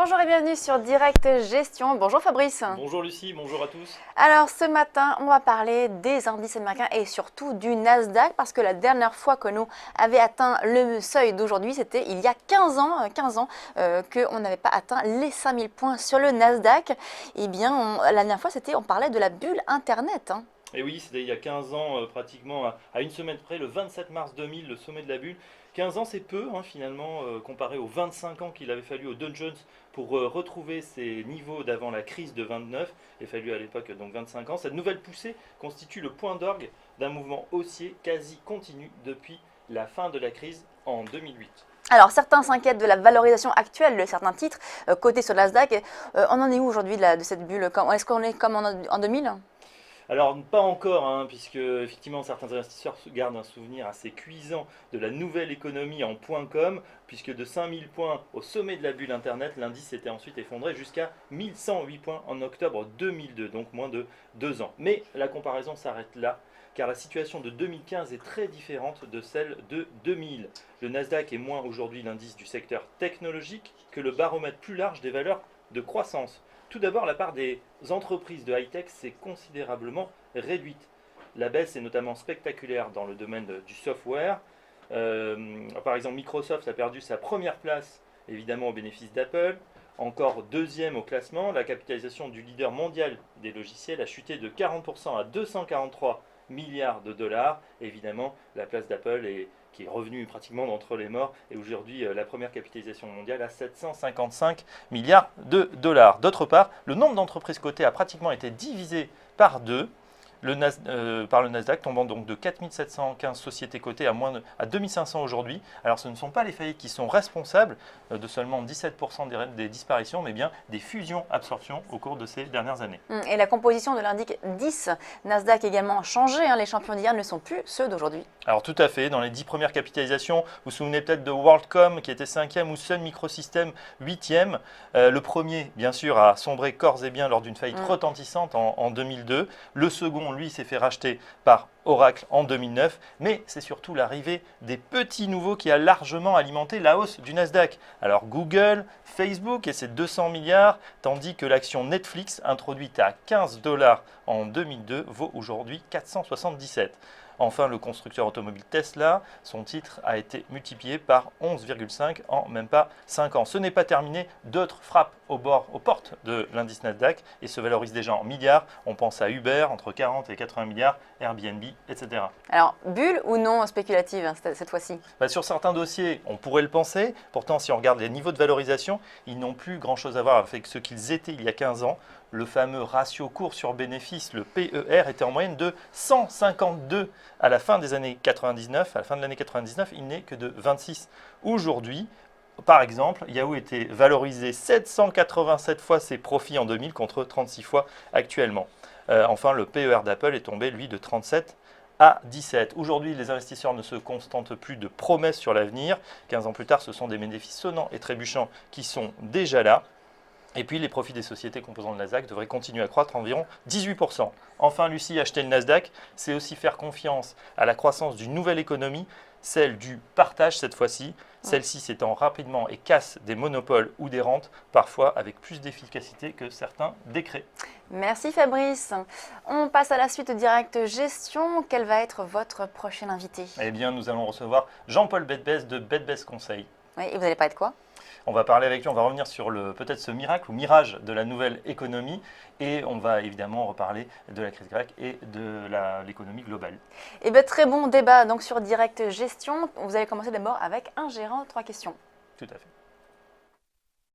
Bonjour et bienvenue sur Direct Gestion. Bonjour Fabrice. Bonjour Lucie, bonjour à tous. Alors ce matin, on va parler des indices américains et surtout du Nasdaq parce que la dernière fois que nous avions atteint le seuil d'aujourd'hui, c'était il y a 15 ans, qu'on n'avait pas atteint les 5000 points sur le Nasdaq. Eh bien, la dernière fois, on parlait de la bulle Internet. Et oui, c'était il y a 15 ans, pratiquement à une semaine près, le 27 mars 2000, le sommet de la bulle. 15 ans, c'est peu finalement, comparé aux 25 ans qu'il avait fallu au Dow Jones pour retrouver ses niveaux d'avant la crise de 29. Il a fallu à l'époque donc 25 ans. Cette nouvelle poussée constitue le point d'orgue d'un mouvement haussier quasi continu depuis la fin de la crise en 2008. Alors certains s'inquiètent de la valorisation actuelle de certains titres cotés sur le Nasdaq. On en est où aujourd'hui de cette bulle? Est-ce qu'on est comme en 2000? Alors pas encore, puisque effectivement certains investisseurs gardent un souvenir assez cuisant de la nouvelle économie en .com, puisque de 5000 points au sommet de la bulle Internet, l'indice s'était ensuite effondré jusqu'à 1108 points en octobre 2002, donc moins de 2 ans. Mais la comparaison s'arrête là, car la situation de 2015 est très différente de celle de 2000. Le Nasdaq est moins aujourd'hui l'indice du secteur technologique que le baromètre plus large des valeurs de croissance. Tout d'abord, la part des entreprises de high-tech s'est considérablement réduite. La baisse est notamment spectaculaire dans le domaine du software. Par exemple, Microsoft a perdu sa première place, évidemment au bénéfice d'Apple. Encore deuxième au classement, la capitalisation du leader mondial des logiciels a chuté de 40% à 243 milliards de dollars. Évidemment, la place d'Apple qui est revenue pratiquement d'entre les morts, et aujourd'hui la première capitalisation mondiale à 755 milliards de dollars. D'autre part, le nombre d'entreprises cotées a pratiquement été divisé par deux par le Nasdaq, tombant donc de 4715 sociétés cotées à 2500 aujourd'hui. Alors ce ne sont pas les faillites qui sont responsables de seulement 17% des disparitions, mais bien des fusions-absorptions au cours de ces dernières années. Et la composition de l'indice 10 Nasdaq également a changé, les champions d'hier ne sont plus ceux d'aujourd'hui. Alors tout à fait, dans les 10 premières capitalisations, vous vous souvenez peut-être de WorldCom qui était 5e ou Sun Microsystems 8e. Le premier, bien sûr, a sombré corps et biens lors d'une faillite retentissante en 2002. Le second, lui, s'est fait racheter par Oracle en 2009, mais c'est surtout l'arrivée des petits nouveaux qui a largement alimenté la hausse du Nasdaq. Alors Google, Facebook et ses 200 milliards, tandis que l'action Netflix, introduite à 15 $ en 2002, vaut aujourd'hui 477. Enfin, le constructeur automobile Tesla, son titre a été multiplié par 11,5 en même pas 5 ans. Ce n'est pas terminé, d'autres frappent aux portes de l'indice Nasdaq et se valorisent déjà en milliards. On pense à Uber, entre 40 et 80 milliards, Airbnb, etc. Alors, bulle ou non spéculative cette fois-ci? Sur certains dossiers, on pourrait le penser. Pourtant, si on regarde les niveaux de valorisation, ils n'ont plus grand-chose à voir avec ce qu'ils étaient il y a 15 ans. Le fameux ratio cours sur bénéfice, le PER, était en moyenne de 152 à la fin des années 99. À la fin de l'année 99, il n'est que de 26. Aujourd'hui, par exemple, Yahoo était valorisé 787 fois ses profits en 2000 contre 36 fois actuellement. Enfin, le PER d'Apple est tombé, lui, de 37 à 17. Aujourd'hui, les investisseurs ne se contentent plus de promesses sur l'avenir. 15 ans plus tard, ce sont des bénéfices sonnants et trébuchants qui sont déjà là. Et puis, les profits des sociétés composant le Nasdaq devraient continuer à croître environ 18%. Enfin, Lucie, acheter le Nasdaq, c'est aussi faire confiance à la croissance d'une nouvelle économie, celle du partage cette fois-ci. Celle-ci s'étend rapidement et casse des monopoles ou des rentes, parfois avec plus d'efficacité que certains décrets. Merci Fabrice. On passe à la suite de Direct Gestion. Quel va être votre prochain invité? Eh bien, nous allons recevoir Jean-Paul Bedbès de Bedbès Conseil. Oui, et vous allez parler de quoi? On va parler avec lui, on va revenir sur peut-être ce miracle ou mirage de la nouvelle économie, et on va évidemment reparler de la crise grecque et de l'économie globale. Eh bien, très bon débat donc sur Direct Gestion. Vous allez commencer d'abord avec un gérant, 3 questions. Tout à fait.